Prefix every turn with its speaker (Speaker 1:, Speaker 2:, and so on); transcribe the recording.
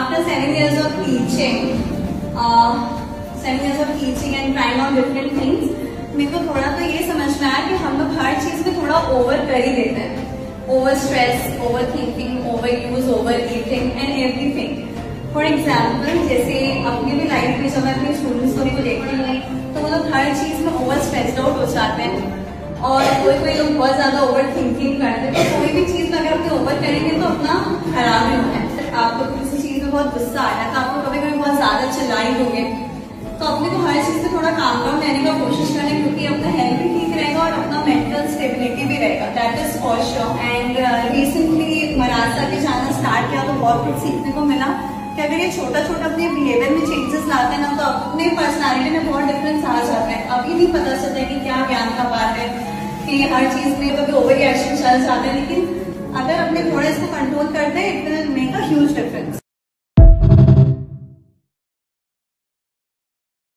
Speaker 1: after 7 years of teaching and trying out different things, मेरे को थोड़ा तो ये समझ में आया कि हम लोग हर चीज में थोड़ा ओवर कर ही देते हैं. Over stress, over thinking, over use, over eating and everything. For example जैसे अपनी भी लाइफ में जब मैं अपने स्टूडेंट्स को भी देखती हूँ तो वो लोग हर चीज में ओवर स्ट्रेस्ड आउट हो जाते हैं और कोई लोग बहुत ज्यादा ओवर थिंकिंग करते हैं. तो कोई भी चीज में अगर अपने ओवर करेंगे तो अपना खराब ही होता है. आपको किसी चीज में बहुत गुस्सा आया तो आपको कभी कभी बहुत ज्यादा चिल्लाई होगे, तो अपने को हर चीज से थोड़ा काम डाउन रहने का कोशिश करें क्योंकि अपना हेल्थ भी ठीक रहेगा और अपना मेंटल स्टेबिलिटी भी रहेगा. That is for sure. And recently मरासा के जाना स्टार्ट किया तो बहुत कुछ सीखने को मिला कि अगर ये छोटा छोटा अपने बिहेवियर में चेंजेस लाते हैं ना तो अपने पर्सनालिटी में बहुत डिफरेंस आ जाता है. अभी नहीं पता चलता है कि क्या ज्ञान का बात है कि हर चीज में कभी ओवर रिएक्शन चल जाते हैं, लेकिन अगर अपने थोड़ा इसको कंट्रोल करते हैं it will make a huge difference.